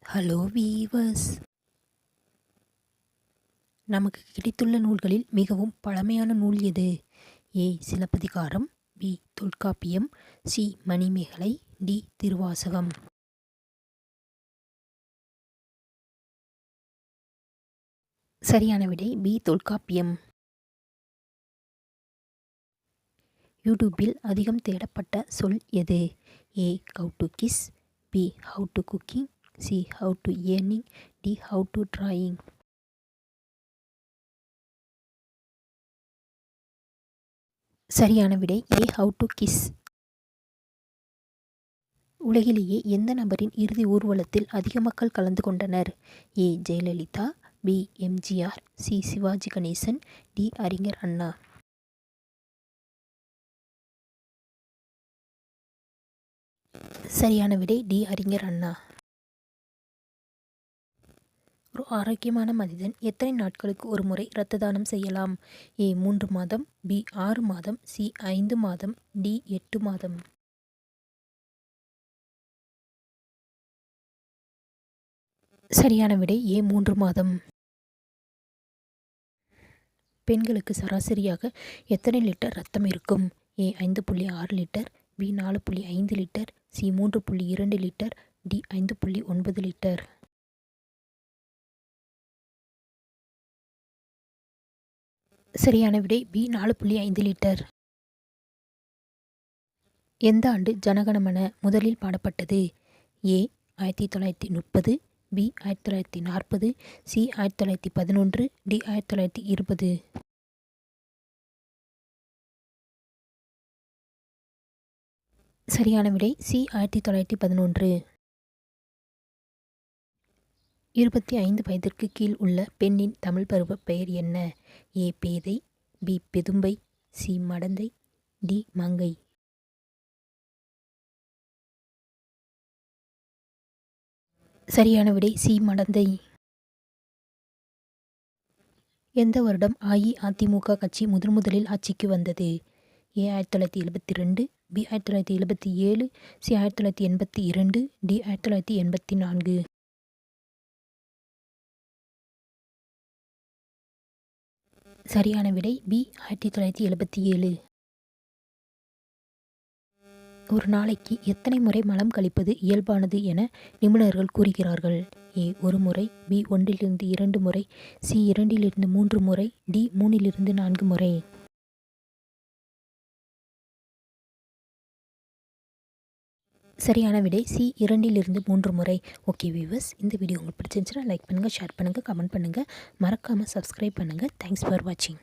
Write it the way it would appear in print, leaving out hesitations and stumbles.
Hello viewers, நமக்கு கிடைத்துள்ள நூல்களில் மிகவும் பழமையான நூல் எது? A Silappatikaram, B Tolkappiyam, C Manimekalai, D Thiruvasagam. சரியான விடை பி தொல்காப்பியம். யூடியூப்பில் அதிகம் தேடப்பட்ட சொல் எது? A how to kiss, B how to cooking, C how to earning, D how to drawing. சரியான விடை ஏ ஹவ் டு கிஸ். உலகிலேயே எந்த நபரின் இறுதி ஊர்வலத்தில் அதிக மக்கள் கலந்து கொண்டனர்? A Jayalalithaa, B MGR, C Sivaji Ganesan, D அறிஞர் அண்ணா. சரியான விடை டி அறிஞர் அண்ணா. ஒரு ஆரோக்கியமான மனிதன் எத்தனை நாட்களுக்கு ஒரு முறை இரத்த தானம் செய்யலாம்? ஏ 3 மாதம், பி 6 மாதம், சி 5 மாதம், டி 8 மாதம். சரியான விடை ஏ 3 மாதம். பெண்களுக்கு சராசரியாக எத்தனை லிட்டர் ரத்தம் இருக்கும்? A 5.6 litre, B 4.5 litre, C 3.2 litre, D 5.9 litre. சரியான விடை பி 4.5 லிட்டர். எந்த ஆண்டு ஜனகணமன முதலில் பாடப்பட்டது? A 1930, B 1940, C 1911, D 1920. சரியான விடை சி 1911. 25 வயதிற்கு கீழ் உள்ள பெண்ணின் தமிழ் பருவ பெயர் என்ன? ஏ பேதை, பி பெதும்பை, சி மடந்தை, டி மங்கை. சரியான விடை சி மடந்தை. எந்த வருடம் அஇஅதிமுக கட்சி முதலில் ஆட்சிக்கு வந்தது? ஏ 1972, பி 1977, சி 1982, டி 1984. சரியான விடை பி 1977. ஒரு நாளைக்கு எத்தனை முறை மலம் கழிப்பது இயல்பானது என நிபுணர்கள் கூறுகிறார்கள்? ஏ 1 முறை, பி 1 - 2 முறை, சி 2 - 3 முறை, டி 3 - 4 முறை. சரியான விடை சி 2 - 3 முறை. ஓகே வீவர்ஸ், இந்த வீடியோ உங்களுக்கு பிடிச்சிருந்துச்சுன்னா லைக் பண்ணுங்கள், ஷேர் பண்ணுங்கள், கமெண்ட் பண்ணுங்கள், மறக்காமல் சப்ஸ்கிரைப் பண்ணுங்கள். தேங்க்ஸ் ஃபார் வாட்சிங்.